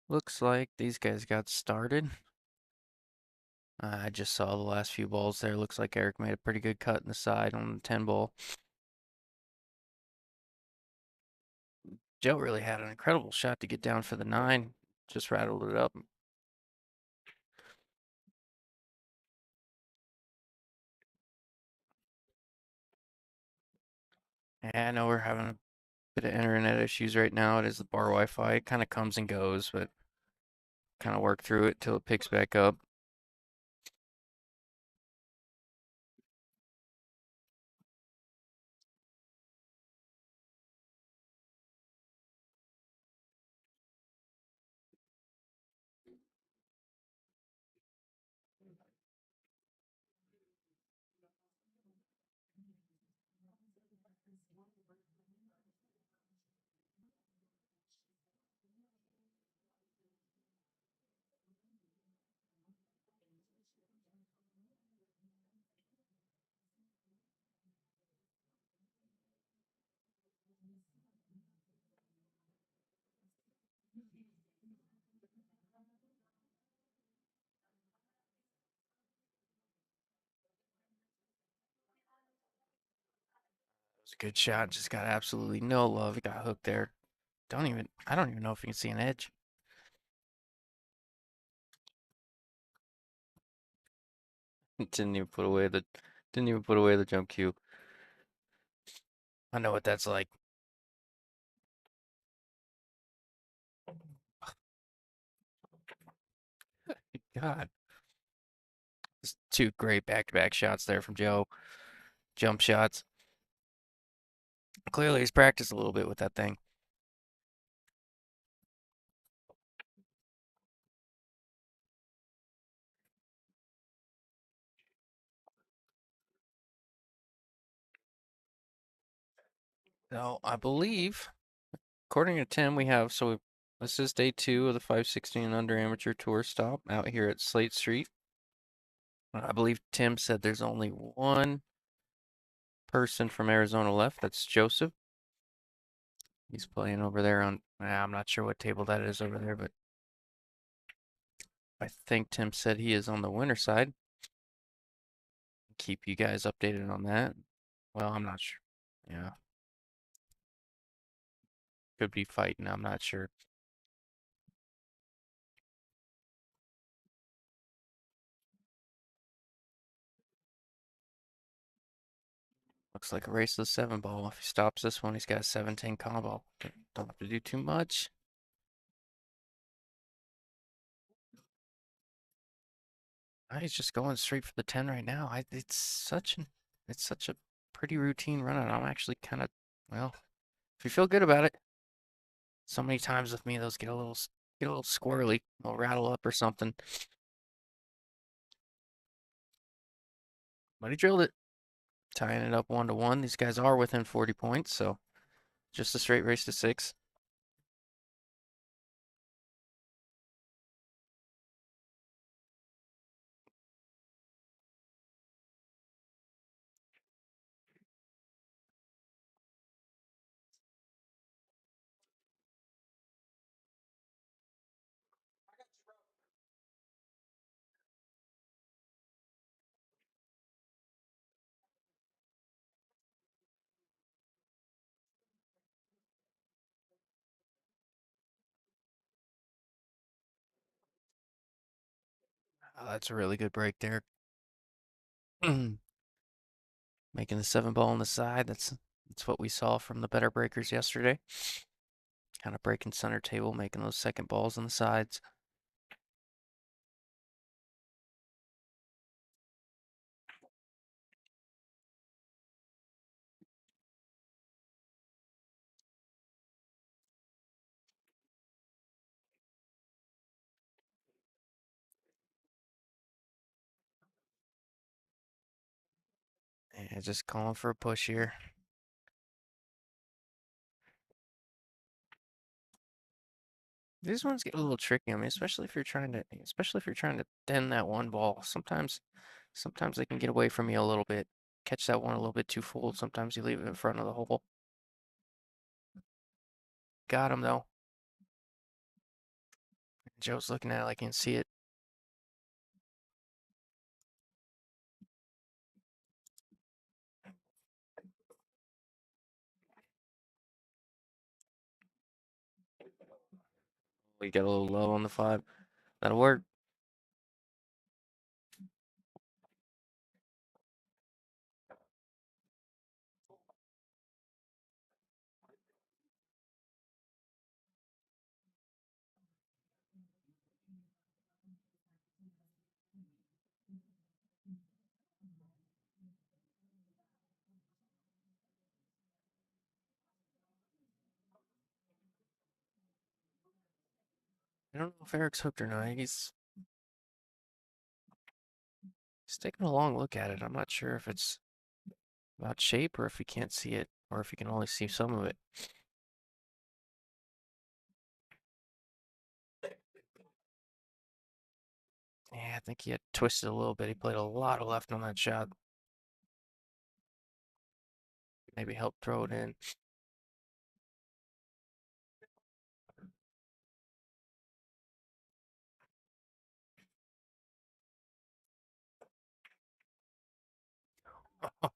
Looks like these guys got started. I just saw the last few balls there. Looks like Eric made a pretty good cut in the side on the 10 ball. Joe really had an incredible shot to get down for the 9. Just rattled it up. And I know we're having a bit of internet issues right now. It is the bar Wi-Fi. It kind of comes and goes, but kind of work through it till it picks back up. It was a good shot. Just got absolutely no love. It got hooked there. I don't even know if you can see an edge. Didn't even put away the, didn't even put away the jump cue. I know what that's like. God. Just two great back-to-back shots there from Joe. Jump shots. Clearly, he's practiced a little bit with that thing. So I believe, according to Tim, this is day 2 of the 516 under amateur tour stop out here at Slate Street. I believe Tim said there's only one person from Arizona left. That's Joseph. He's playing over there on, I'm not sure what table that is over there, but I think Tim said he is on the winner side. Keep you guys updated on that. Well, I'm not sure. Yeah, could be fighting. I'm not sure. Looks like a race to the 7 ball. If he stops this one, he's got a 17 combo. Don't have to do too much. He's just going straight for the 10 right now. It's such a pretty routine run, and I'm actually kind of, well, if you feel good about it. So many times with me, those get a little squirrely, they'll rattle up or something. But he drilled it, tying it up 1-1. These guys are within 40 points, so just a straight race to 6. Oh, that's a really good break there. Making the 7 ball on the side. That's what we saw from the better breakers yesterday. Kind of breaking center table, making those second balls on the sides. And just calling for a push here. These ones get a little tricky. I mean, especially if you're trying to thin that one ball. Sometimes they can get away from you a little bit. Catch that one a little bit too full. Sometimes you leave it in front of the hole. Got him though. Joe's looking at it, I can see it. We get a little low on the 5. That'll work. I don't know if Eric's hooked or not. He's taking a long look at it. I'm not sure if it's about shape or if he can't see it or if he can only see some of it. Yeah, I think he had twisted a little bit. He played a lot of left on that shot. Maybe help throw it in.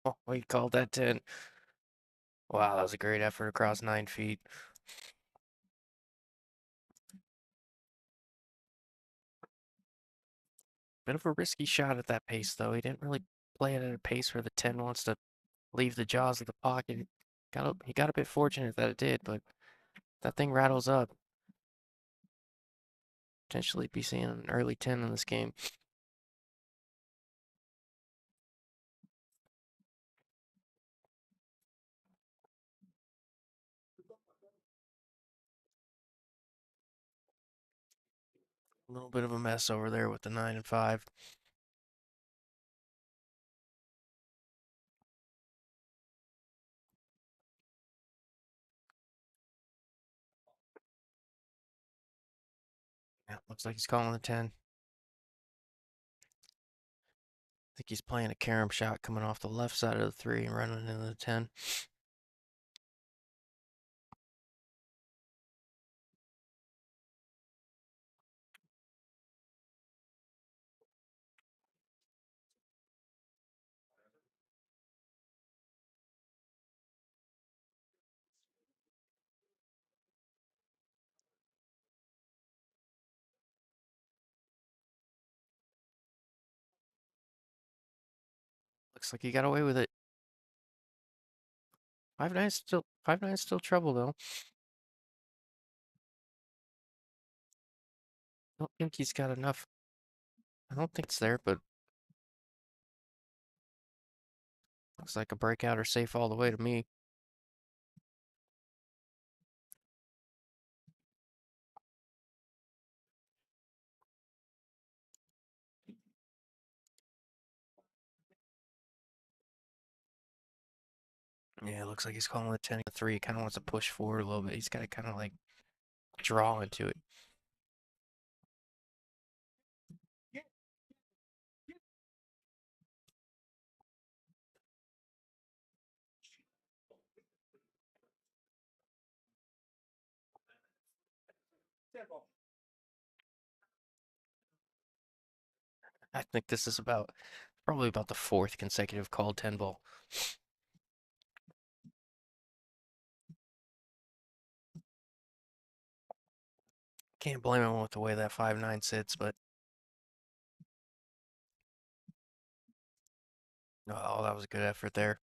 Oh, he called that 10. Wow, that was a great effort across 9 feet. Bit of a risky shot at that pace, though. He didn't really play it at a pace where the 10 wants to leave the jaws of the pocket. He got a bit fortunate that it did, but that thing rattles up. Potentially be seeing an early 10 in this game. A little bit of a mess over there with the 9 and 5. Yeah, looks like he's calling the 10. I think he's playing a carom shot coming off the left side of the 3 and running into the 10. Looks like he got away with it. 5-9 still trouble though. I don't think he's got enough. I don't think it's there, but looks like a breakout or safe all the way to me. Yeah, it looks like he's calling the 10 3. He kind of wants to push forward a little bit. He's got to kind of like draw into it. I think this is probably about the 4th consecutive called 10 ball. Can't blame him with the way that 5-9 sits, but oh, that was a good effort there.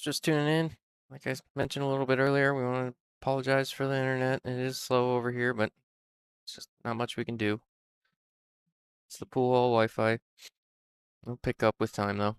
Just tuning in. Like I mentioned a little bit earlier, we want to apologize for the internet. It is slow over here, but it's just not much we can do. It's the pool hall Wi-Fi. It'll pick up with time though.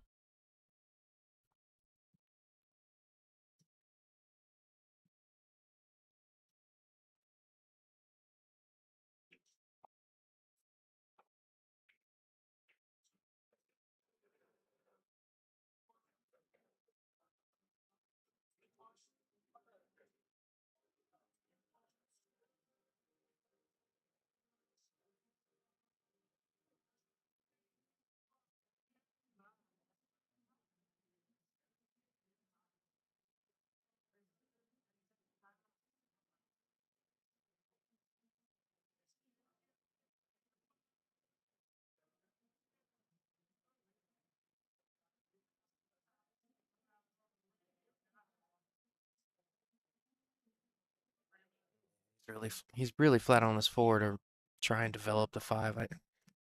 He's really flat on his four to try and develop the five. I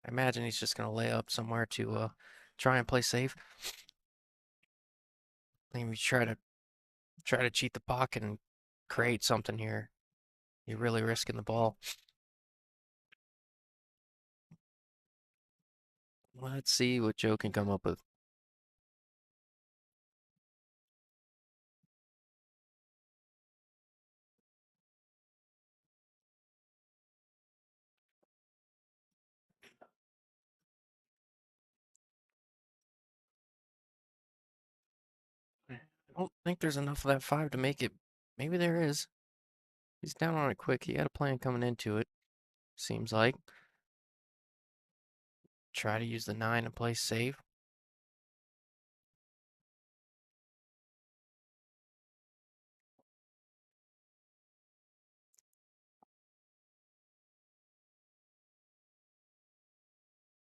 imagine he's just gonna lay up somewhere to try and play safe. Maybe try to cheat the pocket and create something here. You're really risking the ball. Let's see what Joe can come up with. I don't think there's enough of that five to make it. Maybe there is. He's down on it quick. He had a plan coming into it, seems like. Try to use the nine and play safe.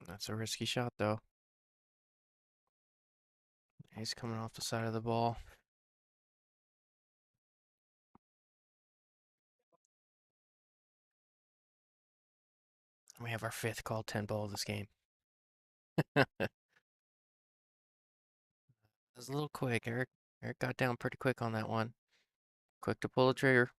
That's a risky shot, though. He's coming off the side of the ball. We have our fifth called 10 ball of this game. It was a little quick. Eric got down pretty quick on that one. Quick to pull the trigger.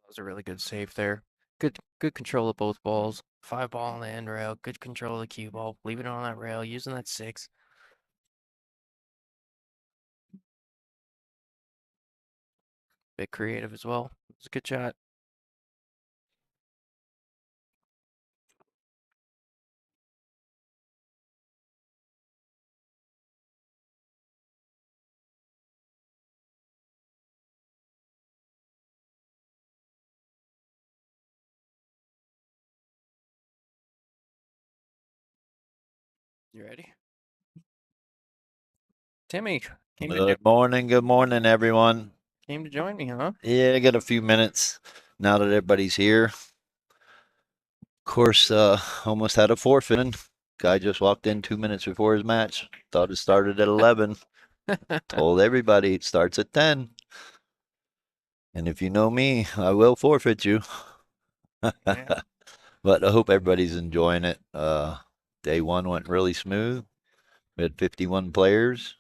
That was a really good save there. Good control of both balls. Five ball on the end rail. Good control of the cue ball. Leaving it on that rail. Using that six. Bit creative as well. It was a good shot. You ready? Timmy Good morning, everyone. came to join me, huh? Yeah, I got a few minutes now that everybody's here. Of course, almost had a forfeit. Guy just walked in 2 minutes before his match. Thought it started at 11. Told everybody it starts at 10. And if you know me, I will forfeit you. Yeah. But I hope everybody's enjoying it. Day one went really smooth. We had 51 players.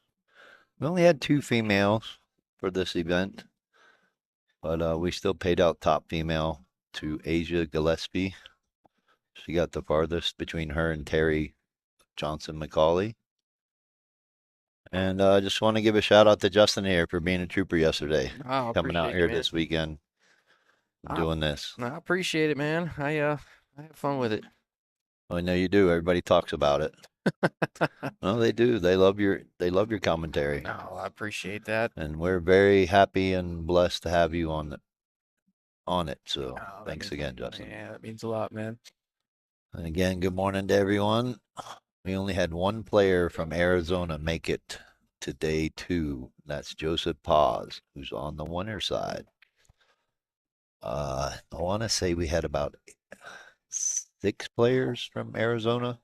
We only had two females for this event, but we still paid out top female to Asia Gillespie. She got the farthest between her and Terry Johnson McCauley. And I just want to give a shout out to Justin here for being a trooper yesterday, Oh, I coming out appreciate you, here man. this weekend and I, doing this. I appreciate it, man. I have fun with it. I know you do. Everybody talks about it. Well, they do. They love your commentary. No, I appreciate that. And we're very happy and blessed to have you on it. So Oh, thanks again, Justin. yeah, that means a lot, man. And again, good morning to everyone. We only had one player from Arizona make it to day two. That's Joseph Paz, who's on the winner side. I want to say we had about 6 players from Arizona.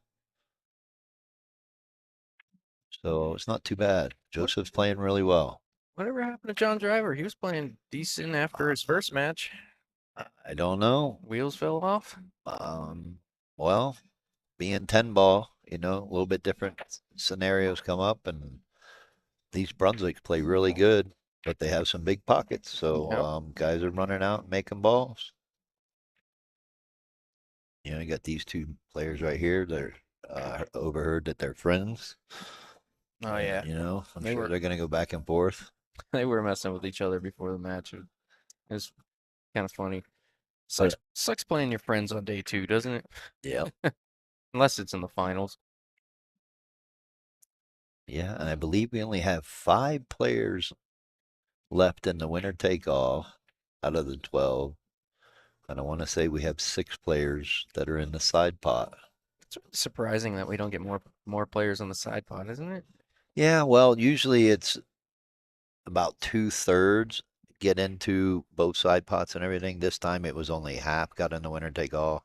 So it's not too bad. Joseph's playing really well. Whatever happened to John Driver? He was playing decent after his first match. I don't know. Wheels fell off. Well, being 10 ball, a little bit different scenarios come up, and these Brunswicks play really good, but they have some big pockets. So Yep. guys are running out and making balls. You got these two players right here. They're overheard that they're friends. Oh And, yeah. I'm They sure were they're going to go back and forth. they were messing with each other before the match. It was kind of funny. But Sucks playing your friends on day two, doesn't it? yeah, Unless it's in the finals. yeah, and I believe we only have 5 players left in the winner take all out of the 12. And I want to say we have 6 players that are in the side pot. It's really surprising that we don't get more players on the side pod, isn't it? Yeah, well, usually it's about 2/3 get into both side pots and everything. This time it was only half got in the winner take all,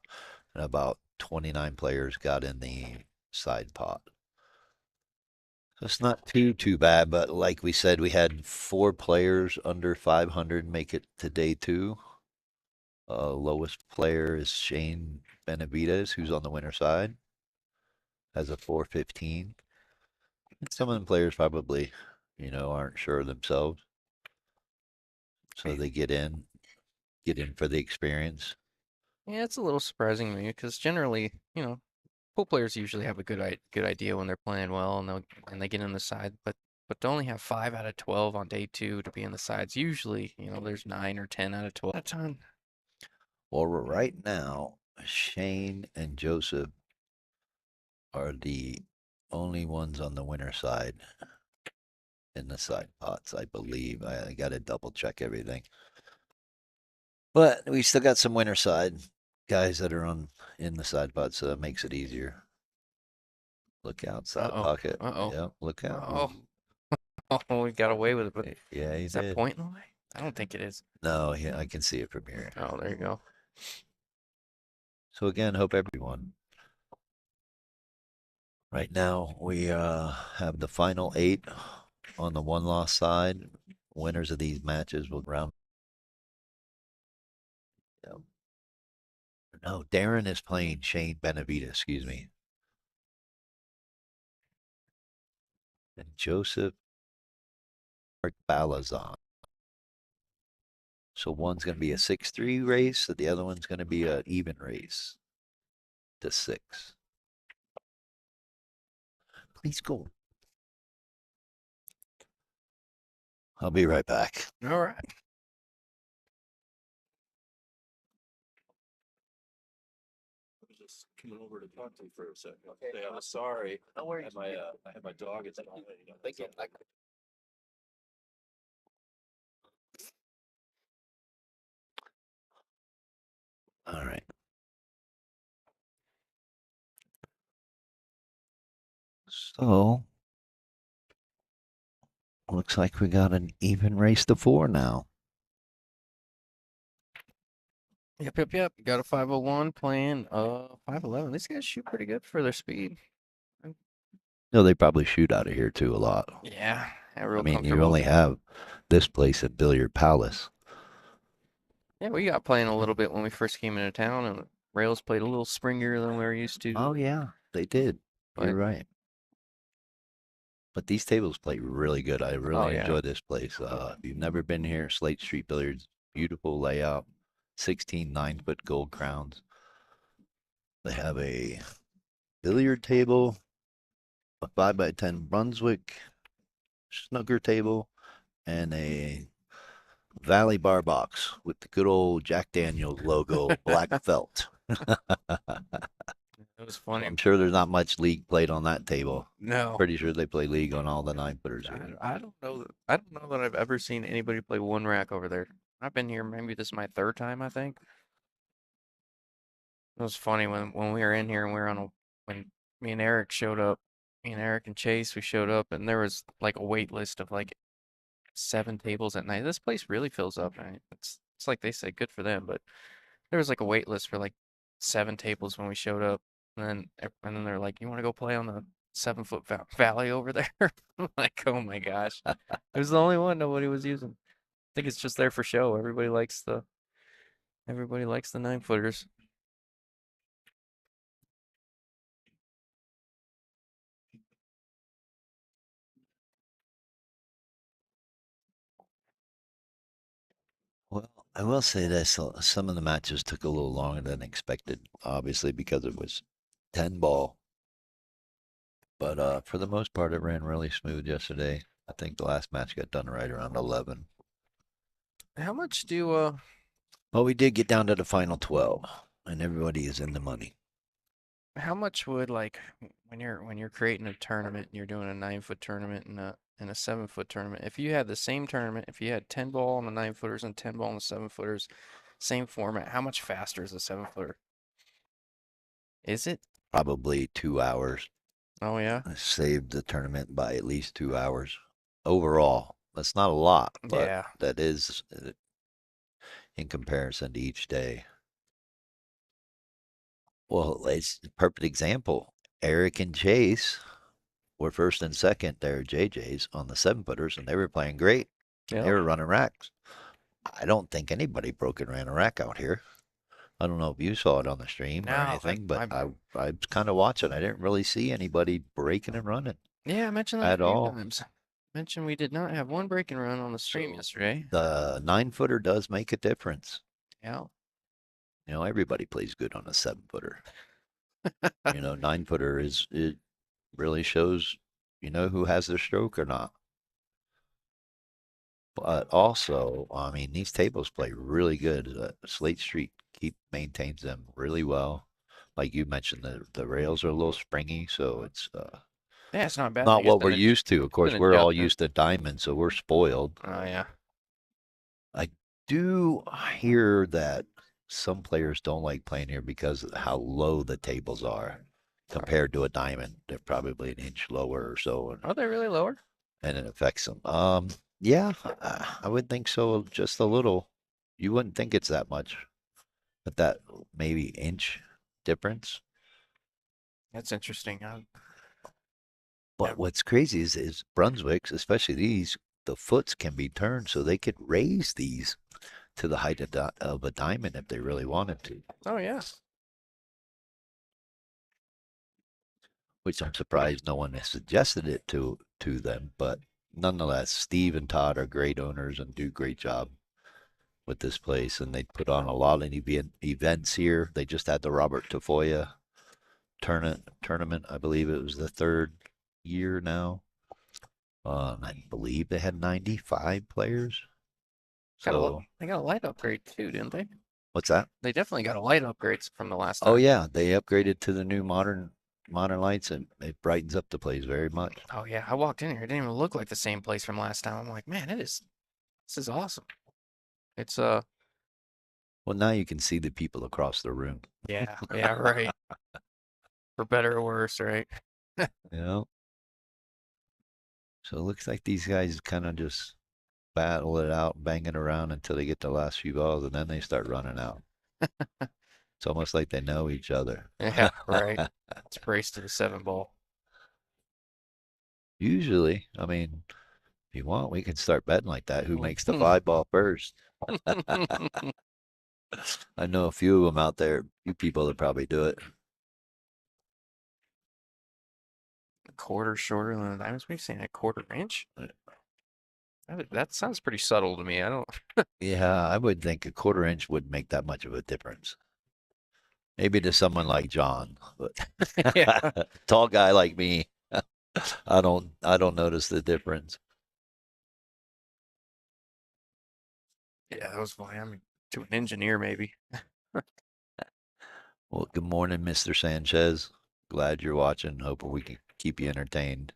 and about 29 players got in the side pot. So it's not too bad, but like we said, we had 4 players under 500 make it to day 2. Lowest player is Shane Benavides, who's on the winner side, has a 415. Some of them players probably, aren't sure of themselves, so they get in for the experience. Yeah, it's a little surprising to me because generally, pool players usually have a good idea when they're playing well and they get in the side, but to only have 5 out of 12 on day 2 to be in the sides, usually, there's 9 or 10 out of 12 at a time. Well, right now, Shane and Joseph are the only ones on the winner side in the side pots, I believe. I got to double check everything. But we still got some winner side guys that are on in the side pots, so that makes it easier. Look out, side Uh-oh. pocket. Uh-oh. Yep, look out. Uh-oh. Oh, we got away with it, but Yeah, he is that did. point in the way? I don't think it is. No, yeah, I can see it from here. Oh, there you go. So again, hope everyone. Right now, we have the final 8 on the one loss side. Winners of these matches will round. Yep. No, Darren is playing Shane Benavides, excuse me. And Joseph Balazan. So one's going to be a 6-3 race, and the other one's going to be an even race to 6. Please go. I'll be right back. All right. Just coming over to talk to you for a second. Okay, I'm sorry. No I worries. had my dog at the Thank you. All right. So, looks like we got an even race to 4 now. Yep. Got a 501 playing 511. These guys shoot pretty good for their speed. No, they probably shoot out of here too a lot. Yeah, I real mean, you comfortable. only have this place at Billiard Palace. Yeah, we got playing a little bit when we first came into town, and the rails played a little springier than we were used to. Oh yeah, they did. You're But right. But these tables play really good. I oh really yeah, enjoy this place. If you've never been here, Slate Street Billiards, beautiful layout, 16 9-foot gold crowns. They have a billiard table, a 5x10 Brunswick snooker table, and a Valley bar box with the good old Jack Daniels logo, black felt. it was So funny. I'm sure there's not much league played on that table. No, Pretty sure they play league on all the 9-footers here. I don't know. I don't know that I've ever seen anybody play one rack over there. I've been here. Maybe this is my third time. I think it was funny when we were in here and we were on a when me and Eric showed up. Me and Eric and Chase, we showed up, and there was like a wait list of like 7 tables at night. This place really fills up, right? It's like they say, good for them, but there was like a wait list for like 7 tables when we showed up, and then they're like, "You want to go play on the 7-foot valley over there?" I'm like, "Oh my gosh!" It was the only one nobody was using. I think it's just there for show. Everybody likes the 9-footers. Well, I will say this, some of the matches took a little longer than expected, obviously because it was 10 ball. But for the most part, it ran really smooth yesterday. I think the last match got done right around 11. How much do But we did get down to the final 12, and everybody is in the money. how much would like when you're creating a tournament and you're doing a 9-foot tournament and in a 7-foot tournament. If you had the same tournament, if you had 10 ball on the 9-footers and 10 ball on the 7-footers, same format, how much faster is a 7-footer? Is it? Probably 2 hours. Oh yeah. Saved the tournament by at least 2 hours overall. That's not a lot, but Yeah. that is in comparison to each day. Well, it's a perfect example. Eric and Chase were first and second there, JJ's on the 7-footers, and they were playing great. And they Yep. were running racks. I don't think anybody broke and ran a rack out here. I don't know if you saw it on the stream or No, anything, but I I was kind of watching. I didn't really see anybody breaking and running yeah, I mentioned that a at few all. times. Mentioned we did not have one break and run on the stream So yesterday. the 9-footer does make a difference. Yeah. You know, everybody plays good on a 7-footer. You know, 9-footer it really shows, who has their stroke or not. But also, I mean, these tables play really good. Slate Street maintains them really well. Like you mentioned, the rails are a little springy, so it's Yeah, it's not a bad not thing. It's what been we're used to. Of an course, we're all adjustment. used to diamond, so we're spoiled. Oh yeah. I do hear that some players don't like playing here because of how low the tables are compared to a diamond. They're probably an inch lower or so, Are they really lower? and it affects them. Yeah, I would think so, just a little. You wouldn't think it's that much, but that maybe inch difference. That's interesting. But Never. what's crazy is Brunswicks, especially these, the foots can be turned so they could raise these to the height of a diamond if they really wanted to, Oh yeah. which I'm surprised no one has suggested it to them. But nonetheless, Steve and Todd are great owners and do a great job with this place, and they put on a lot of events here. They just had the Robert Tafoya tournament. I believe it was the third year now. I believe they had 95 players. So They got a light upgrade too, didn't they? what's that? They definitely got a light upgrade from the last Oh time. yeah, they upgraded to the new modern lights, and it brightens up the place very much. Oh yeah, I walked in here. It didn't even look like the same place from last time. I'm like, man, this is awesome. It's Well, now you can see the people across the room. yeah, right. For better or worse, right? You know. So it looks like these guys kind of just battle it out, banging around until they get the last few balls, and then they start running out. It's almost like they know each other. Yeah, right. It's braced to the 7 ball. Usually, I mean, if you want, we can start betting like that. Who makes the 5 ball first? I know a few of them out there. You people that probably do it. A quarter shorter than the diamonds. What are you saying? A quarter inch? That sounds pretty subtle to me. I don't. Yeah, I would think a quarter inch wouldn't make that much of a difference. Maybe to someone like John, but Yeah. tall guy like me, I don't notice the difference. Yeah, that was funny. I mean, to an engineer maybe. Well, good morning, Mr. Sanchez. Glad you're watching. Hope we can keep you entertained.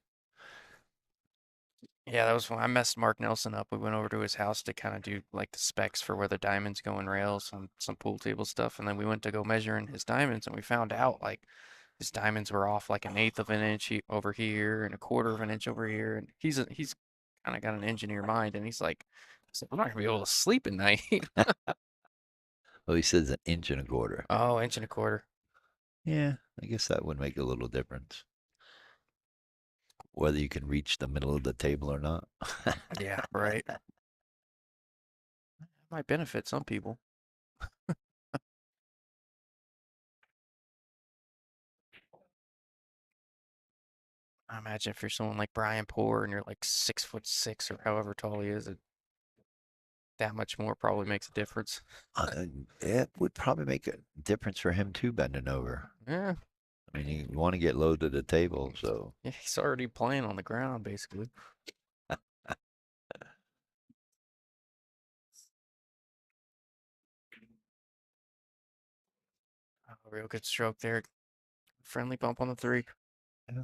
Yeah, that was fun. I messed Mark Nelson up. We went over to his house to kind of do like the specs for where the diamonds go in rails and some pool table stuff. And then we went to go measure in his diamonds and we found out like his diamonds were off like an eighth of an inch over here and a quarter of an inch over here. And he's kind of got an engineer mind and he's like, I'm not gonna be able to sleep at night. Oh, he says an inch and a quarter. Oh, inch and a quarter. Yeah, I guess that would make a little difference. Whether you can reach the middle of the table or not. Yeah, right. Might benefit some people. I imagine if you're someone like Brian Poor and you're like 6'6" or however tall he is, that much more probably makes a difference. It would probably make a difference for him too, bending over. Yeah, I mean, you want to get low to the table, so yeah, he's already playing on the ground basically. Oh, real good stroke there. Friendly bump on the 3. yeah.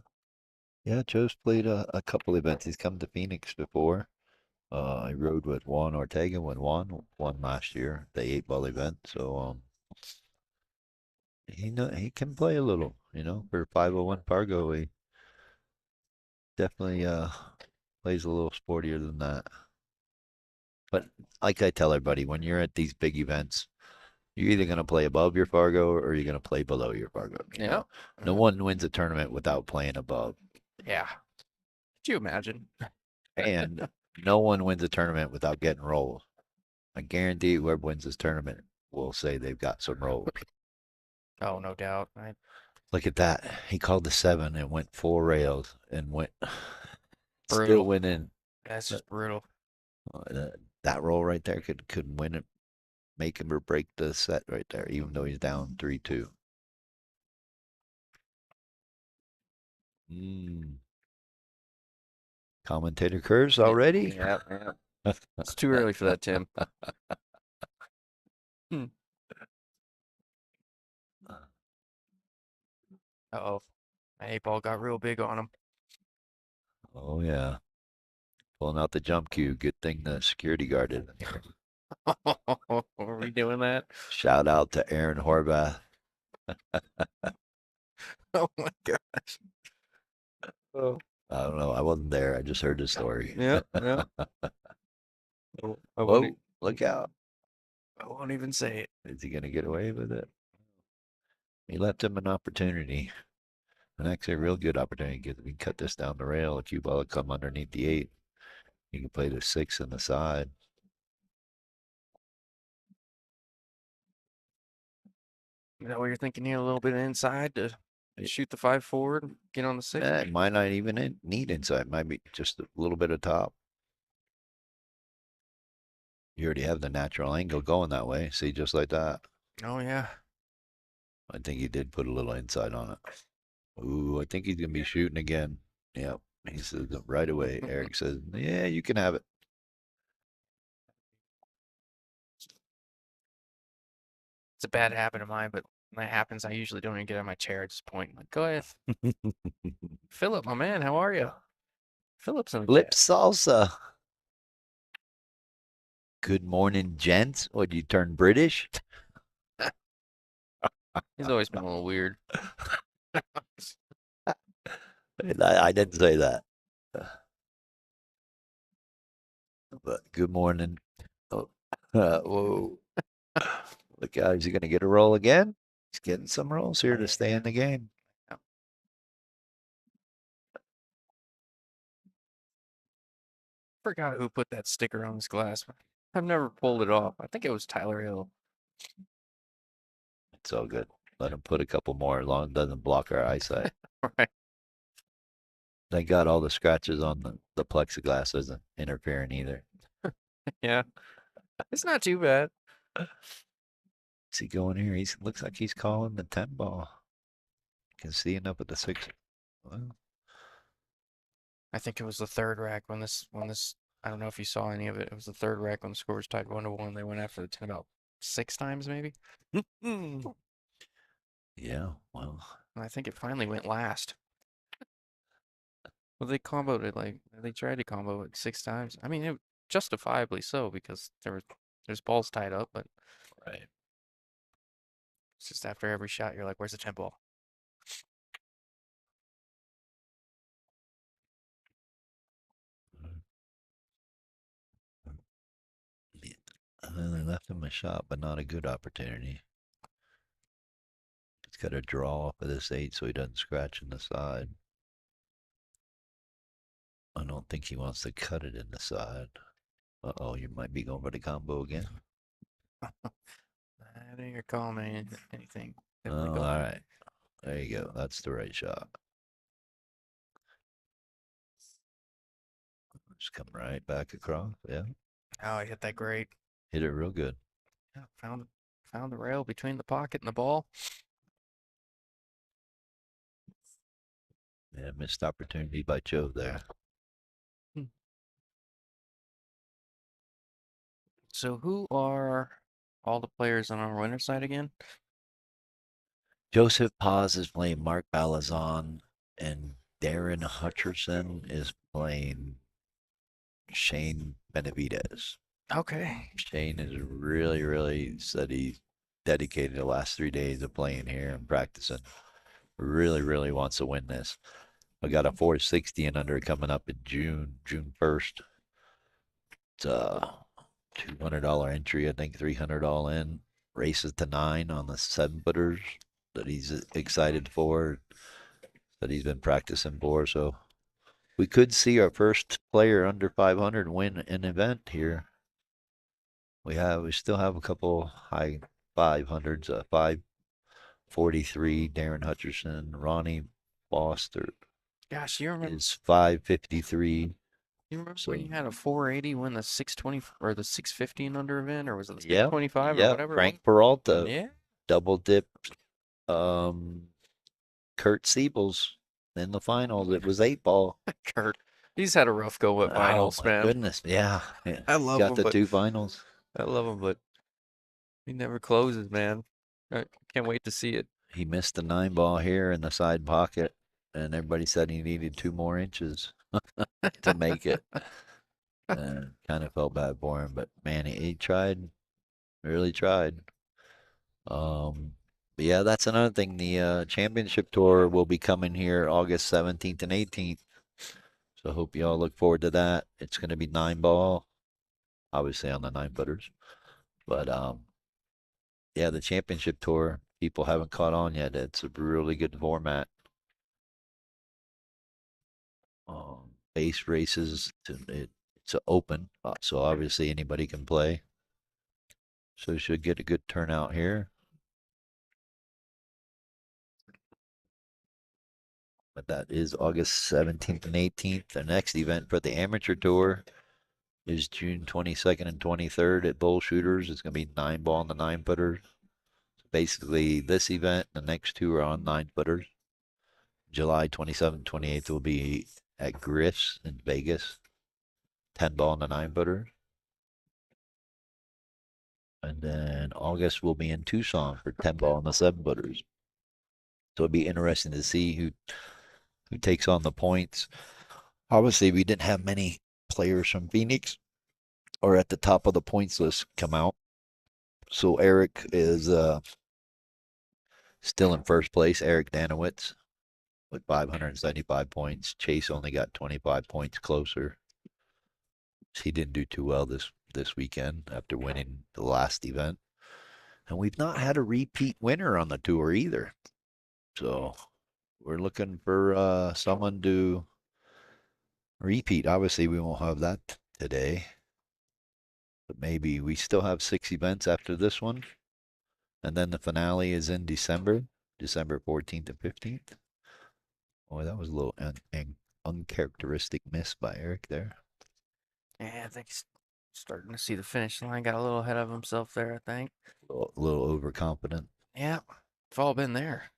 Yeah, Joe's played a couple events. He's come to Phoenix before. I rode with Juan Ortega when Juan won last year, the 8 ball event. So he can play a little, for 501 Fargo. He definitely plays a little sportier than that. But like I tell everybody, when you're at these big events, you're either going to play above your Fargo or you're going to play below your Fargo. Yeah. No one wins a tournament without playing above. Yeah. Could you imagine? And no one wins a tournament without getting rolls. I guarantee whoever wins this tournament will say they've got some rolls. Oh, no doubt. Look at that. He called the 7 and went 4 rails and went still Brutal. winning. That's just brutal. That roll right there could win it, make him or break the set right there, even though he's down 3-2. Commentator curse already? Yeah. It's too early for that, Tim. Uh-oh. My 8 ball got real big on him. Oh yeah. Pulling out the jump cue. Good thing the security guard did. Are we doing that? Shout out to Aaron Horvath. Oh my gosh. Oh. I don't know. I wasn't there. I just heard the story. Yeah. I Whoa, look out. won't even say it. Is he going to get away with it? He left him an opportunity. And actually a real good opportunity because we can cut this down the rail. A cue ball will come underneath the 8. You can play the 6 on the side. Is that what you're thinking here? A little bit inside to shoot the 5 forward, get on the 6? It might not even need inside. Might be just a little bit of top. You already have the natural angle going that way. See, just like that. Oh, yeah. I think he did put a little inside on it. Ooh, I think he's going to be shooting again. Yep. He says it right away. Eric says, yeah, you can have it. It's a bad habit of mine, but when that happens, I usually don't even get out of my chair at this point. I'm like, go ahead. Philip, my man, how are you? Philip's in the Flip chat. salsa. Good morning, gents. What, you turn British? He's always been a little weird. I didn't say that. But good morning. Oh, whoa. Look out. Is he going to get a roll again? He's getting some rolls here to stay in the game. Forgot who put that sticker on his glass. I've never pulled it off. I think it was Tyler Hill. It's all good. Let him put a couple more as long as it doesn't block our eyesight. Right. They got all the scratches on the plexiglass isn't interfering either. Yeah. It's not too bad. Is he going here? He looks like he's calling the 10 ball. Can see enough at the 6. Well, I think it was the third rack when this I don't know if you saw any of it. It was the third rack when the score was tied 1-1. They went after the 10 about 6 times maybe. yeah, well. And I think it finally went last. Well, they comboed it they tried to combo it 6 times. I mean, justifiably so because there's balls tied up, but Right. it's just after every shot you're like, where's the 10 ball? They left him a shot, but not a good opportunity. He's got to draw off of this 8 so he doesn't scratch in the side. I don't think he wants to cut it in the side. Uh-oh, you might be going for the combo again. I didn't recall anything. Oh, all right. There you go. That's the right shot. Just come right back across. Yeah. Oh, I hit that great. Hit it real good. Yeah, found the rail between the pocket and the ball. Yeah, missed opportunity by Joe there. So who are all the players on our winner side again? Joseph Paz is playing Mark Balazon, and Darren Hutcherson is playing Shane Benavidez. Okay. Shane is really, really said he dedicated the last 3 days of playing here and practicing. Really, really wants to win this. I got a 460 and under coming up in June 1st. It's a $200 entry, I think 300 all in. Races to 9 on the 7-footers that he's excited for, that he's been practicing for. So we could see our first player under 500 win an event here. We still have a couple high 500s, 543, Darren Hutcherson, Ronnie Foster Gosh, you remember? is 553. You remember So when you had a 480 win the 620 or the 650 and under event, or was it the yeah, 625 or yeah. whatever it Frank was? Peralta Yeah. double dipped Kurt Siebels in the finals. It was 8 ball. Kurt, he's had a rough go at Oh finals, my man. goodness. Yeah. I love Got him, the but 2 finals. I love him, but he never closes, man. I can't wait to see it. He missed the 9 ball here in the side pocket, and everybody said he needed 2 more inches to make it. Kind of felt bad for him, but man, he tried, really tried. But yeah, that's another thing. The championship tour will be coming here August 17th and 18th. So hope you all look forward to that. It's going to be 9 ball, obviously on the 9-footers. But yeah, the championship tour, people haven't caught on yet. It's a really good format. Base races, it's open, so obviously anybody can play. So you should get a good turnout here. But that is August 17th and 18th. The next event for the amateur tour is June 22nd and 23rd at Bull Shooters. It's going to be 9 ball on the 9-footers. Basically, this event, the next 2 are on 9-footers. July 27th, 28th will be at Griff's in Vegas. 10 ball on the 9-footers. And then August will be in Tucson for 10 ball on the 7-footers. So it'll be interesting to see who takes on the points. Obviously, we didn't have many players from Phoenix or at the top of the points list come out. So Eric is still in first place. Eric Danowitz with 575 points. Chase only got 25 points closer. He didn't do too well this weekend after winning the last event. And we've not had a repeat winner on the tour either. So we're looking for someone to repeat. Obviously, we won't have that today. But maybe we still have 6 events after this one. And then the finale is in December 14th and 15th. Boy, that was a little uncharacteristic miss by Eric there. Yeah, I think he's starting to see the finish line. Got a little ahead of himself there, I think. A little overconfident. Yeah, we've all been there.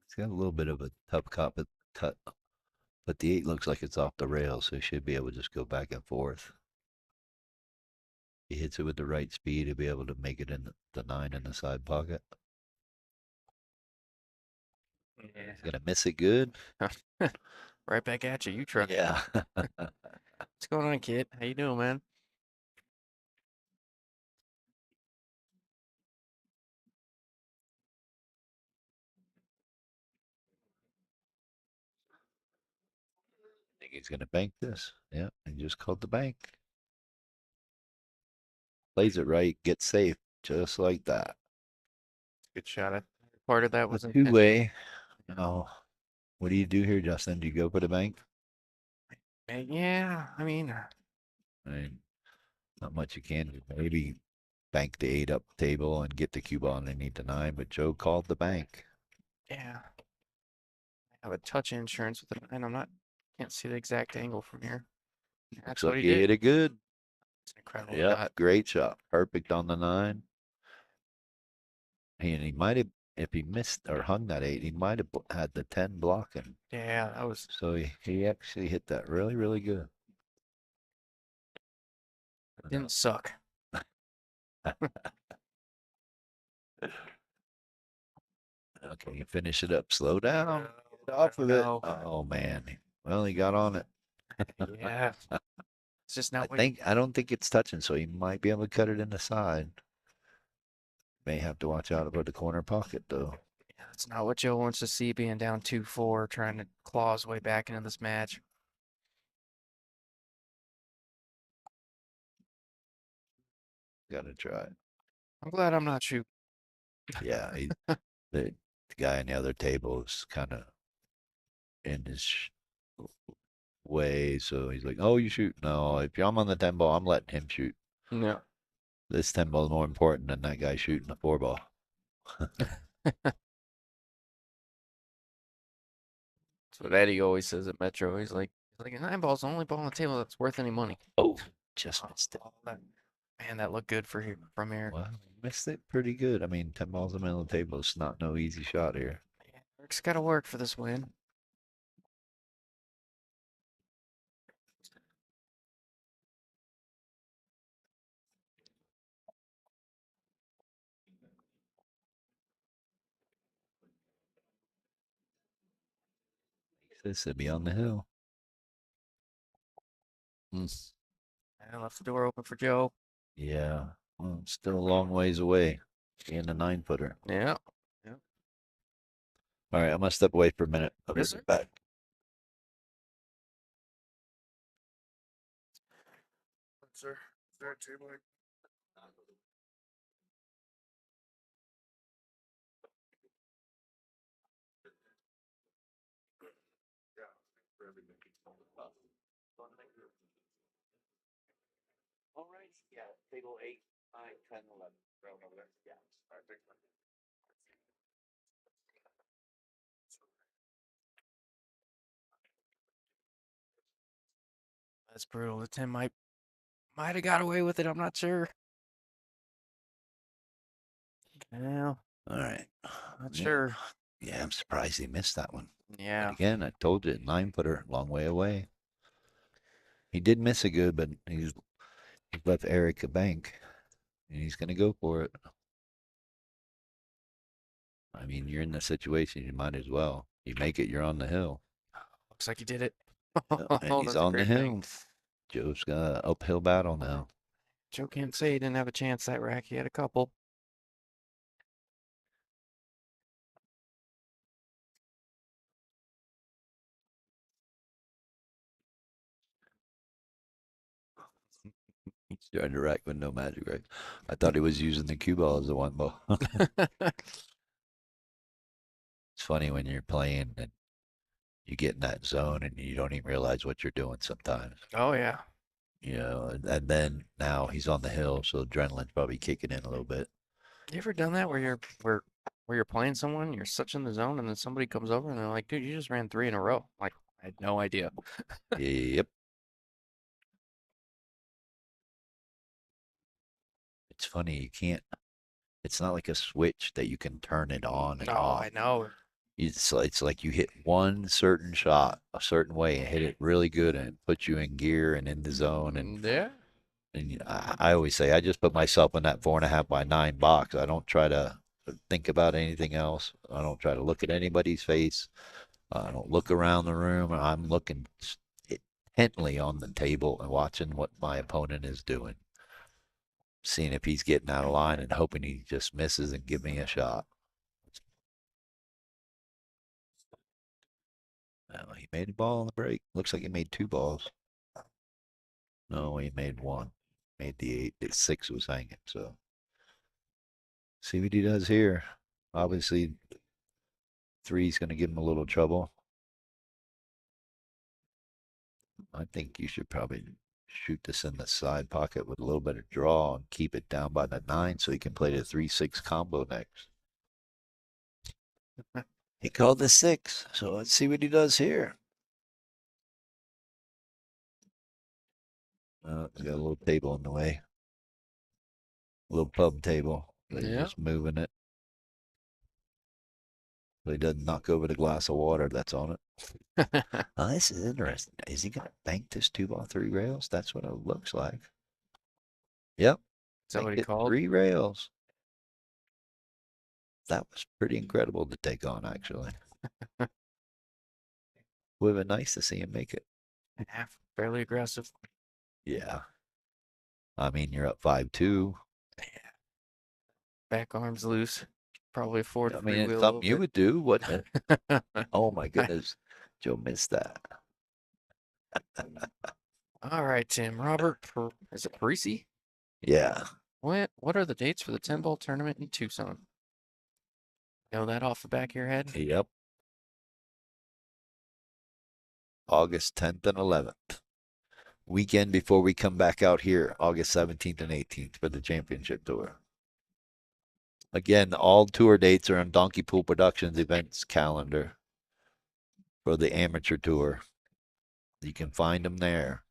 He's got a little bit of a tough cut, but the 8 looks like it's off the rail, so he should be able to just go back and forth. He hits it with the right speed, he'll be able to make it in the 9 in the side pocket. Yeah. He's gonna miss it good. Right back at you, truck. Yeah. What's going on, kid? How you doing, man? I think he's gonna bank this. Yeah, he just called the bank. Plays it right, gets safe, just like that. Good shot. Part of that A was intentional. two-way. Oh, what do you do here, Justin? Do you go for the bank? Yeah, I mean, I mean, not much you can do. Maybe bank the 8 up table and get the cube on underneath the 9, but Joe called the bank. yeah. I have a touch insurance with it, and can't see the exact angle from here. That's Looks what like he he did. hit it good. It's an incredible Yep, shot. great shot. Perfect on the 9. He might have if he missed or hung that 8, he might have had the 10 blocking. Yeah, that was. So he actually hit that really, really good. Didn't suck. Okay, you finish it up. Slow down. No, Get off I of don't it. know. Oh man. Well, he got on it. Yeah, it's just not what. I don't think it's touching, so he might be able to cut it in the side. May have to watch out about the corner pocket though. Yeah, that's not what Joe wants to see, being down 2-4, trying to claw his way back into this match. Gotta try it. I'm glad I'm not shooting. Yeah, the guy on the other table is kind of in his way, so he's like, "Oh, you shoot? No, if I'm on the 10 ball, I'm letting him shoot. No. This 10 ball is more important than that guy shooting the 4 ball." That's what Eddie always says at Metro. He's like, a 9 ball's the only ball on the table that's worth any money. Oh, just missed it. Oh, man, that looked good for here from here. Well, missed it pretty good. I mean, 10 balls in the middle of the table. It's not no easy shot here. Yeah, Eric's got to work for this win. This would be on the hill. I left the door open for Joe. Yeah. Well, it's still a long ways away. Being a 9-footer. Yeah. All right, I'm gonna step away for a minute. I'll be Yes, sir. right back. Sir, there too, Mike. All right. Yeah. Table 8, 9, 10, 11. Round over there. Yeah. All right. Thanks, man. That's brutal. The 10 might have got away with it. I'm not sure. Yeah, All right. not Yeah. sure. Yeah, I'm surprised he missed that one. Yeah. But again, I told you, 9-footer, long way away. He did miss a good, but he left Eric a bank, and he's gonna go for it. I mean, you're in the situation, you might as well. You make it, you're on the hill. Looks like he did it. Yeah, and Oh, he's that's a on the great thing. hill. Joe's got an uphill battle now. Joe can't say he didn't have a chance that rack. He had a couple. He's trying to rack with no magic, right? I thought he was using the cue ball as a 1 ball. It's funny when you're playing and you get in that zone and you don't even realize what you're doing sometimes. Oh, yeah. You know, and then now he's on the hill, so adrenaline's probably kicking in a little bit. You ever done that where you're playing someone, you're such in the zone, and then somebody comes over and they're like, dude, you just ran 3 in a row. Like, I had no idea. Yep. It's funny, you can't, it's not like a switch that you can turn it on and Oh, off. I know. It's like you hit one certain shot a certain way and hit it really good and it puts you in gear and in the zone. Yeah. And I always say I just put myself in that 4.5 by 9 box. I don't try to think about anything else. I don't try to look at anybody's face. I don't look around the room. I'm looking intently on the table and watching what my opponent is doing, seeing if he's getting out of line and hoping he just misses and give me a shot. Well, he made a ball on the break. Looks like he made 2 balls. No, he made 1. Made the 8. The 6 was hanging. So see what he does here. Obviously, 3's going to give him a little trouble. I think you should probably shoot this in the side pocket with a little bit of draw and keep it down by the 9 so he can play the 3-6 combo next. He called the 6, so let's see what he does here. He's got a little table in the way. A little pub table. They're Yeah. just moving it. so he doesn't knock over the glass of water that's on it. Oh, this is interesting. Is he gonna bank this 2-ball 3 rails? That's what it looks like. Yep, Is that what banked he it called? 3 rails. That was pretty incredible to take on, actually. Would have been nice to see him make it. Half fairly aggressive. Yeah. I mean, you're up 5-2. Back arms loose. Probably afford I a mean, free it's wheel a something little you bit. would do, wouldn't it? Oh my goodness. Joe missed that. All right, Tim. Robert, is it Parisi? Yeah. What are the dates for the 10-ball tournament in Tucson? Know that off the back of your head? Yep. August 10th and 11th. Weekend before we come back out here, August 17th and 18th for the championship tour. Again, all tour dates are on Donkey Pool Productions events calendar for the amateur tour. You can find them there.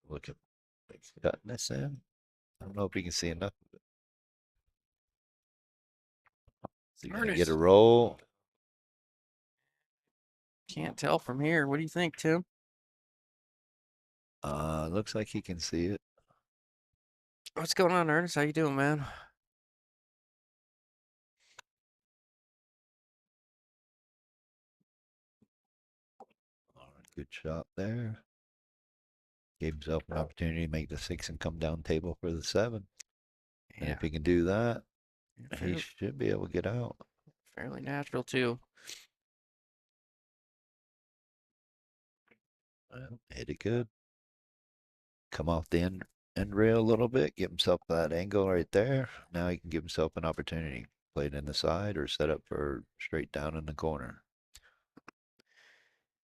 Look at cutting this in. I don't know if you can see enough. Is he gonna get a Ernest. roll? Can't tell from here. What do you think, Tim? Looks like he can see it. What's going on, Ernest? How you doing, man? All right, good shot there. Gave himself an opportunity to make the 6 and come down table for the 7. And Yeah, if he can do that, he fairly, should be able to get out. fairly natural too. Well, hit it good. Come off the end rail a little bit, give himself that angle right there. Now he can give himself an opportunity. Play it in the side or set up for straight down in the corner.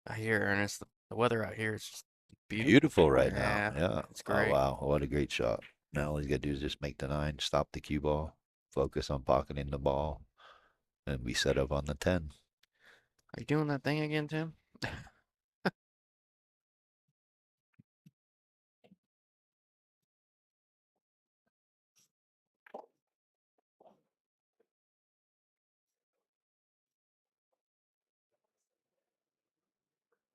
I hear, Ernest, the weather out here is just beautiful. Beautiful right now. Yeah, Yeah. it's Oh, great. wow. What a great shot. Now all he's got to do is just make the 9, stop the cue ball, focus on pocketing the ball, and be set up on the 10. Are you doing that thing again, Tim?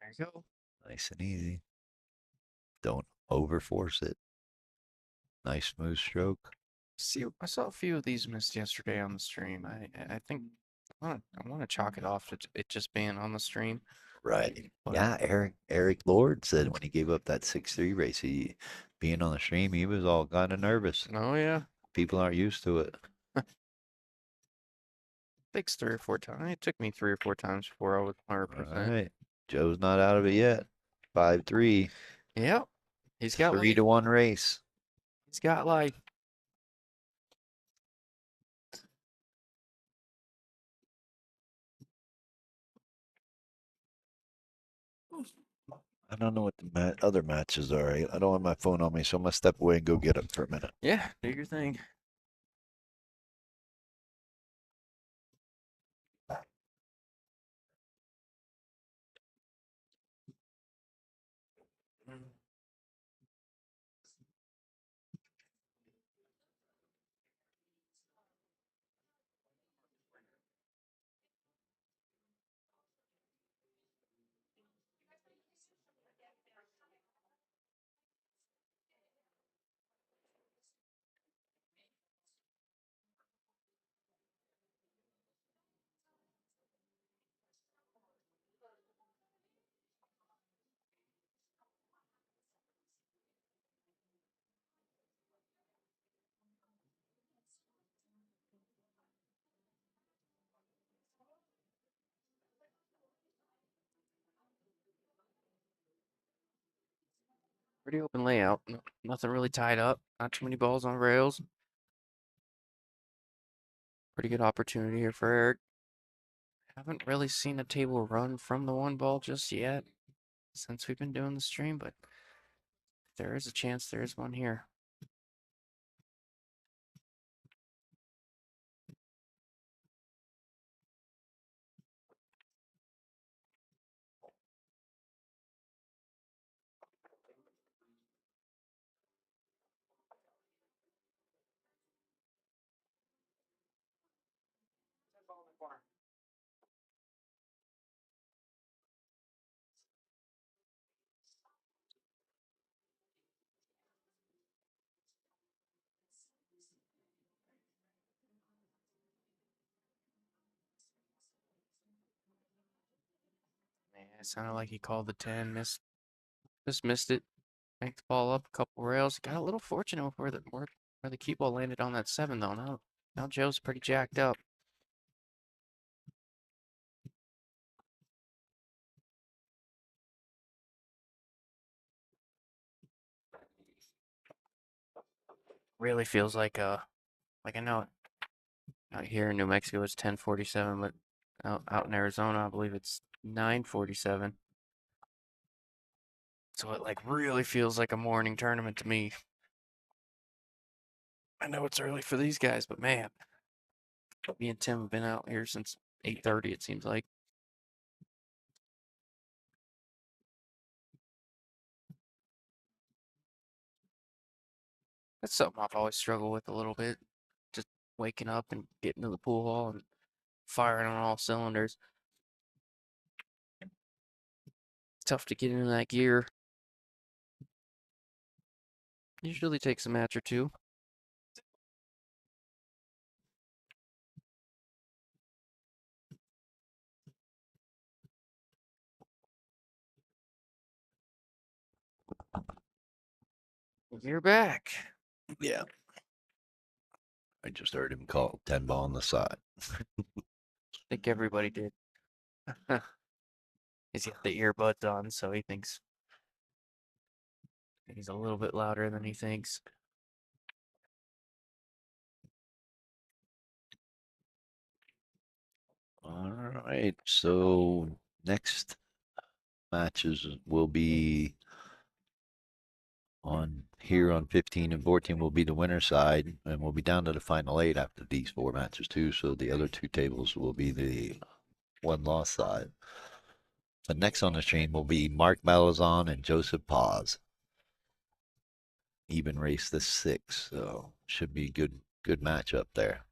There you go. Nice and easy. Don't overforce it. Nice smooth stroke. See, I saw a few of these missed yesterday on the stream. I think I want to chalk it off to it just being on the stream. Right. But Yeah, Eric Lord said when he gave up that 6-3 race, he being on the stream, he was all kind of nervous. oh yeah, People aren't used to it. thanks 3 or 4 times. It took me 3 or 4 times before I was All 100%. right. Joe's not out of it yet. 5-3. Yep, he's got 3 life. to 1 race. He's got life. I don't know what the other matches are. I don't have my phone on me, so I'm gonna step away and go get them for a minute. Yeah, do your thing. Pretty open layout. Nothing really tied up. Not too many balls on rails. Pretty good opportunity here for Eric. Haven't really seen a table run from the 1 ball just yet since we've been doing the stream, but there is a chance there is one here. Man, it sounded like he called the 10, just missed it. Banked the ball up a couple rails. Got a little fortunate with where the cue ball landed on that 7 though. Now Joe's pretty jacked up. Really feels like I know out here in New Mexico it's 10:47, but out in Arizona I believe it's 9:47. So it like really feels like a morning tournament to me. I know it's early for these guys, but man, me and Tim have been out here since 8:30 it seems like. That's something I've always struggled with a little bit. Just waking up and getting to the pool hall and firing on all cylinders. Tough to get into that gear. Usually takes a match or two. You're back. Yeah. I just heard him call 10 ball on the side. I think everybody did. He's got the earbuds on, so he thinks he's a little bit louder than he thinks. All right. So next matches will be on here on 15 and 14 will be the winner side, and we'll be down to the final 8 after these 4 matches too. So the other 2 tables will be the one loss side. The next on the stream will be Mark Malazan and Joseph Paz. Even race the 6, so should be good matchup there.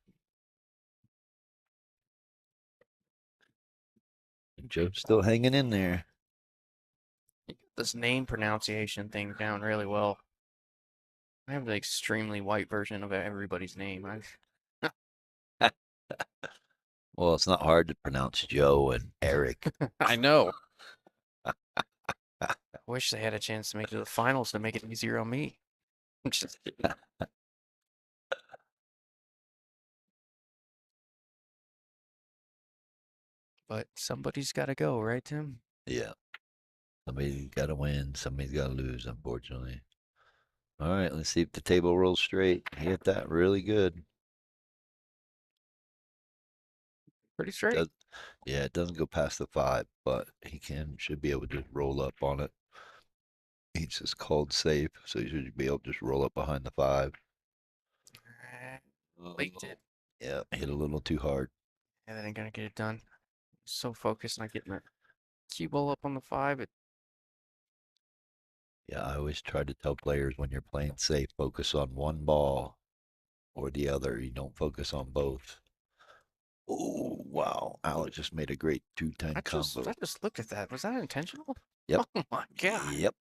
Joe's still hanging in there. You got this name pronunciation thing down really well. I have the extremely white version of everybody's name. Well, it's not hard to pronounce Joe and Eric. I know. I wish they had a chance to make it to the finals to make it easier on me. Just kidding. But somebody's got to go, right, Tim? Yeah. Somebody's got to win. Somebody's got to lose, unfortunately. All right, let's see if the table rolls straight. He hit that really good. Pretty straight. Yeah, it doesn't go past the 5, but he should be able to roll up on it. He's just called safe, so he should be able to just roll up behind the 5. Leaked it. Yeah, hit a little too hard. And that ain't gonna get it done. So focused on getting that cue ball up on the 5. Yeah, I always try to tell players when you're playing safe, focus on one ball or the other. You don't focus on both. Oh, wow. Alex just made a great 2-10 combo. I just looked at that. Was that intentional? Yep. Oh my god. Yep.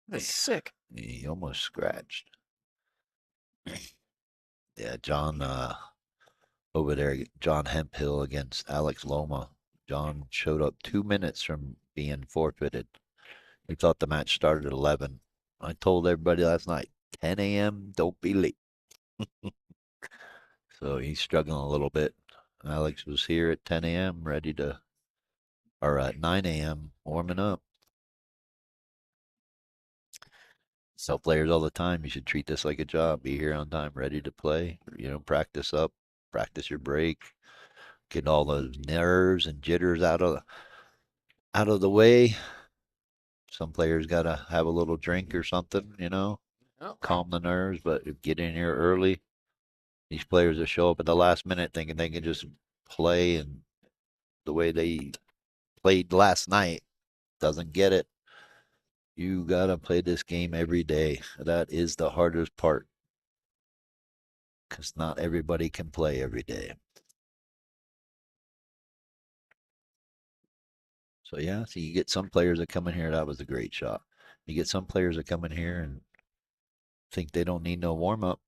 That's sick. He almost scratched. Yeah, John over there, John Hemphill against Alex Loma. John showed up 2 minutes from being forfeited. He thought the match started at 11. I told everybody last night, 10 a.m., don't be late. So he's struggling a little bit. Alex was here at 10 a.m., or at 9 a.m., warming up. Tell players all the time, you should treat this like a job. Be here on time, ready to play. Practice up, practice your break, get all those nerves and jitters out of the way. Some players gotta have a little drink or something, Oh, calm the nerves. But get in here early. These players that show up at the last minute thinking they can just play and the way they played last night doesn't get it. You gotta play this game every day. That is the hardest part. Because not everybody can play every day. So yeah, so you get some players that come in here, that was a great shot. You get some players that come in here and think they don't need no warm up.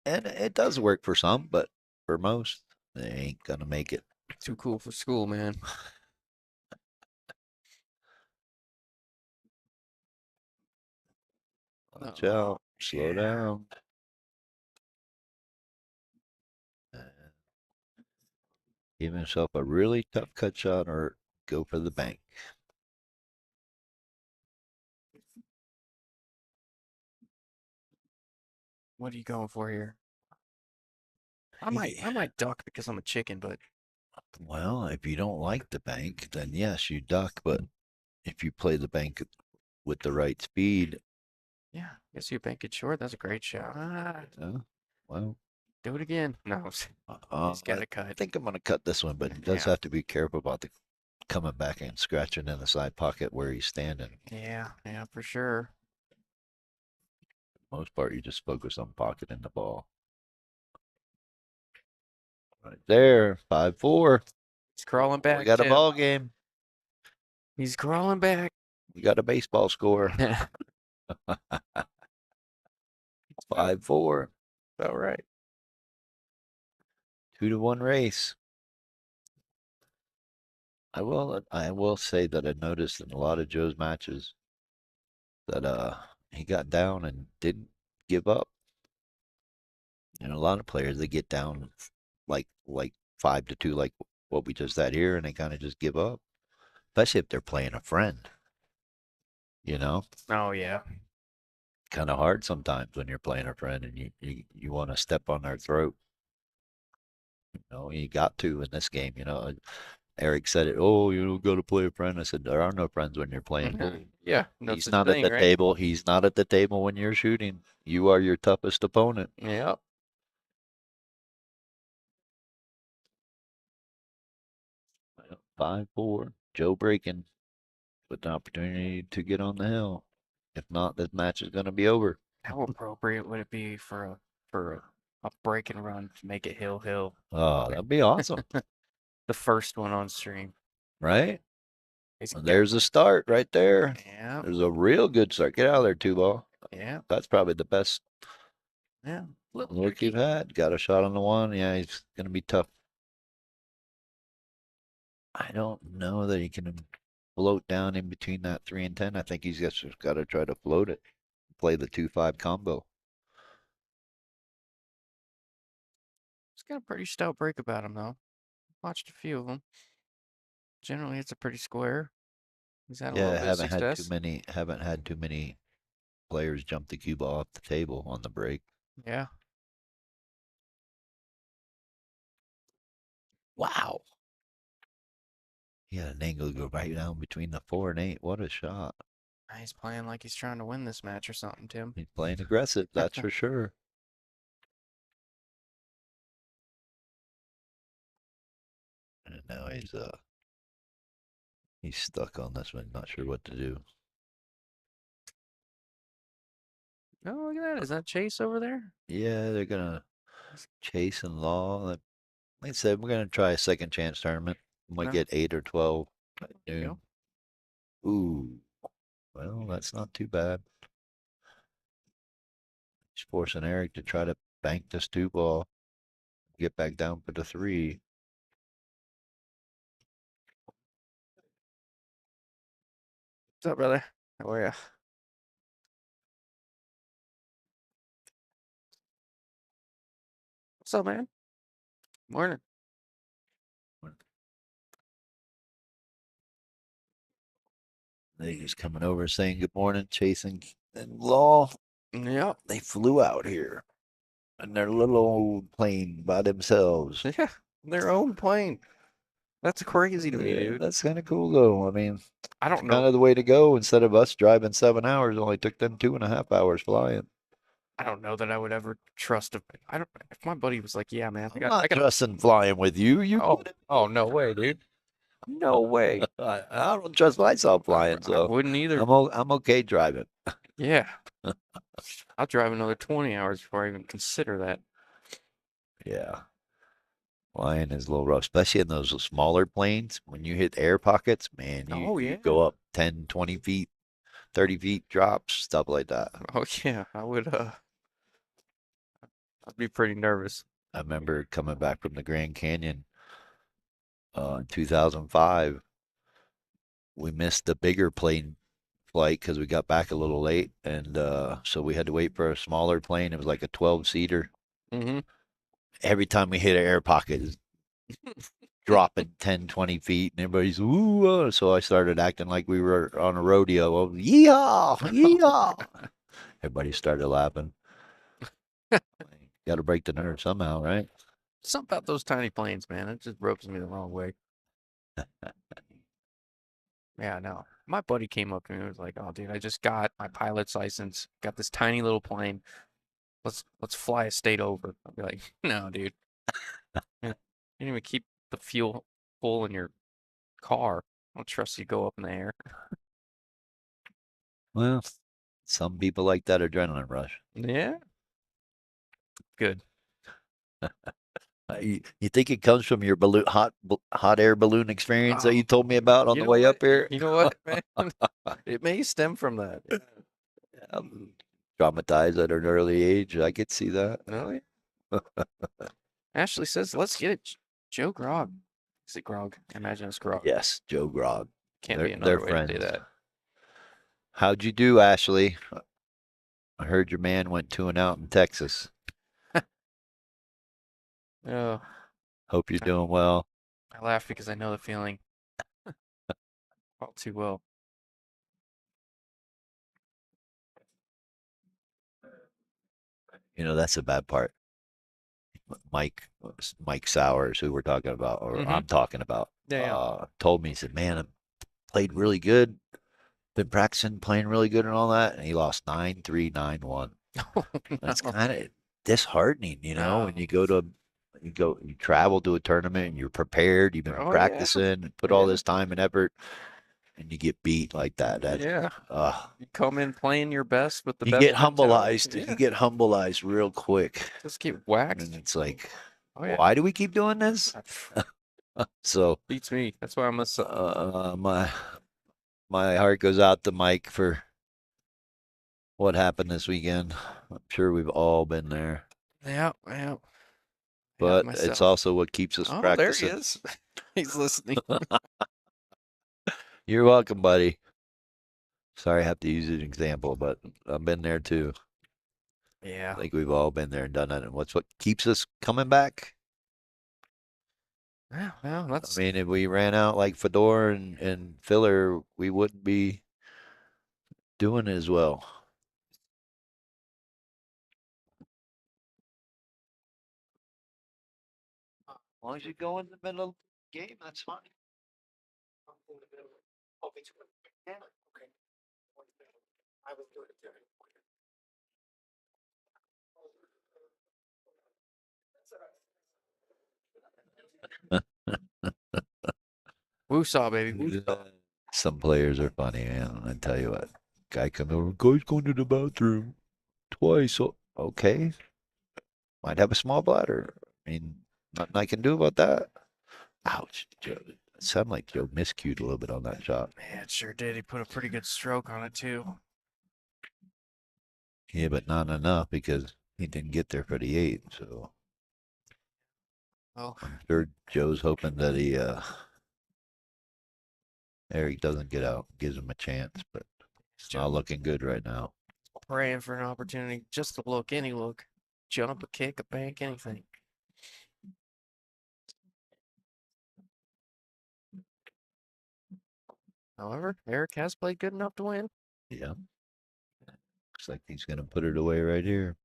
And it does work for some, but for most, they ain't gonna make it. Too cool for school, man. Watch Uh-oh. out. Slow Yeah. down. Give himself a really tough cut shot or go for the bank. What are you going for here? I might duck because I'm a chicken, but Well, if you don't like the bank, then yes, you duck. But if you play the bank with the right speed, yeah, guess you bank it short. That's a great shot. well, Do it again. No, he's got I to cut. think I'm going to cut this one, but he does Yeah. have to be careful about the coming back and scratching in the side pocket where he's standing. Yeah, for sure. Most part, you just focus on pocketing the ball. Right there, 5-4. He's crawling We back, got a Tim. ball game. He's crawling back. We got a baseball score. Yeah, 5-4. all right. 2-1 race. I will say that I noticed in a lot of Joe's matches that he got down and didn't give up. And a lot of players they get down like 5-2, like what we just had here, and they kind of just give up. Especially if they're playing a friend. You know, Oh yeah. kind of hard sometimes when you're playing a friend and you want to step on their throat. You know, you got to in this game. You know, Eric said it. Oh, you got to play a friend. I said there are no friends when you're playing pool. Yeah, no He's such not at thing, the right? table. He's not at the table when you're shooting. You are your toughest opponent. Yep. 5-4. Joe breaking with the opportunity to get on the hill. If not, this match is going to be over. How appropriate would it be for a break and run to make it hill? Oh, that'd be awesome, The first one on stream. right? He's Well, got, there's a start right there. yeah, There's a real good start. Get out of there, two ball. yeah, That's probably the best yeah. Little look tricky. you've had. Got a shot on the one. Yeah, he's going to be tough. I don't know that he can float down in between that 3 and 10. I think he's just got to try to float it, play the 2-5 combo. He's got a pretty stout break about him though. Watched a few of them. Generally, it's a pretty square. He's had a little Yeah, bit of success. haven't had too many players jump the cue ball off the table on the break. Yeah. Wow. He had an angle to go right down between the 4 and 8. What a shot. He's playing like he's trying to win this match or something, Tim. He's playing aggressive, that's for sure. And now he's stuck on this one, not sure what to do. Oh, look at that. Is that Chase over there? Yeah, they're gonna chase and law. Like I said, we're gonna try a second chance tournament. We might No. get 8 or 12 at There you noon. Ooh, well, that's not too bad. He's forcing Eric to try to bank this 2 ball, get back down for the 3. What's up, brother? How are ya? What's up, man? Morning. They just coming over saying good morning, chasing and law. Yep. They flew out here in their little old plane by themselves. Yeah. Their own plane. That's crazy to me, Yeah, dude. that's kind of cool though. I mean, I don't kind know. of the way to go. Instead of us driving 7 hours, only took them 2.5 hours flying. I don't know that I would ever trust a. I don't. If my buddy was like, "Yeah, man, I'm not I got." trusting flying with you. You Oh, kidding? oh, no way, dude. No way. I don't trust myself flying, I so wouldn't either. I'm okay driving. Yeah. I'll drive another 20 hours before I even consider that. Yeah. Flying is a little rough, especially in those smaller planes. When you hit air pockets, man, Oh, you yeah. go up 10, 20 feet, 30 feet drops, stuff like that. Oh, yeah. I'd be pretty nervous. I remember coming back from the Grand Canyon in 2005. We missed the bigger plane flight because we got back a little late, and so we had to wait for a smaller plane. It was like a 12-seater. Mm-hmm. Every time we hit an air pocket, it's dropping 10, 20 feet, and everybody's ooh. So I started acting like we were on a rodeo. Oh, yeehaw, yeehaw. Everybody started laughing. Got to break the nerve somehow, right? Something about those tiny planes, man. It just rubs me the wrong way. Yeah, no. My buddy came up to me and was like, "Oh, dude, I just got my pilot's license. Got this tiny little plane. Let's fly a state over." I'll be like, "No, dude. You didn't even keep the fuel full in your car. I don't trust you to go up in the air." Well, some people like that adrenaline rush. Yeah, good. You think it comes from your hot air balloon experience that you told me about on You the know way what? up here? You know what, man? It may stem from that. I'm traumatized at an early age. I could see that. No, yeah. Ashley says, "Let's get it, Joe Grog." Is it Grog? I imagine it's Grog. Yes, Joe Grog. Can't be They're another way to say friends. that. How'd you do, Ashley? I heard your man went 2-0 in Texas. Oh, Hope you're doing well. I laugh because I know the feeling all too well. You know, that's the bad part. Mike Sowers, who we're talking about, or Mm-hmm. I'm talking about, Yeah, yeah. told me, he said, man, I played really good. Been practicing playing really good and all that. And he lost 9-3, 9-1. Oh, That's no. kind of disheartening, when you you travel to a tournament and you're prepared, you've been Oh, yeah. practicing and put all Yeah. this time and effort, and you get beat like that. Yeah. Uh, You come in playing your best with the you best get mentality. humbleized. You Yeah. get humbleized real quick. Just get And waxed. it's like, Oh, yeah. why do we keep doing this? So, Beats me. That's why I'm a. my heart goes out to Mike for what happened this weekend. I'm sure we've all been there, Yeah, yeah. Yeah, but it's myself. also what keeps us Oh, there he practicing. is. He's listening. You're welcome, buddy. Sorry I have to use an example, but I've been there too. Yeah. I think we've all been there and done that. And what's what keeps us coming back? Yeah, well, I that's mean, if we ran out like Fedor and Filler, we wouldn't be doing as well. As long as you go in the middle of the game, that's fine. woosah, baby. Woosah. Some players are funny, man. I tell you what. Guy come over, guy's going to the bathroom twice. Okay. Might have a small bladder. I mean, nothing I can do about that. Ouch, Joe. It sounded like Joe miscued a little bit on that shot. Man, it sure did. He put a pretty good stroke on it, too. Yeah, but not enough because he didn't get there for the 8. So Oh, I'm sure Joe's hoping that Eric doesn't get out, gives him a chance, but it's not looking good right now. praying for an opportunity just to look, any look. Jump, a kick, a bank, anything. However, Eric has played good enough to win. Yeah. Looks like he's going to put it away right here.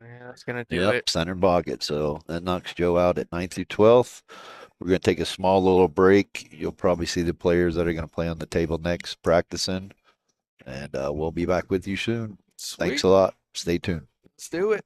Yeah, that's going to do Yep, it. center pocket. So that knocks Joe out at 9th through 12th. We're going to take a small little break. You'll probably see the players that are going to play on the table next practicing. And we'll be back with you soon. Sweet. Thanks a lot. Stay tuned. Let's do it.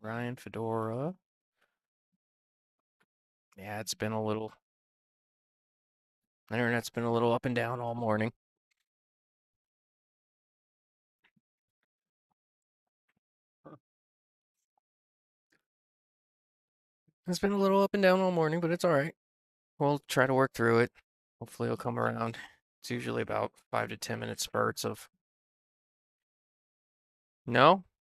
Ryan Fedora. Yeah, it's been a little. The internet's been a little up and down all morning. It's been a little up and down all morning, but it's all right. We'll try to work through it. Hopefully, it'll come around. It's usually about 5 to 10 minute spurts of. No?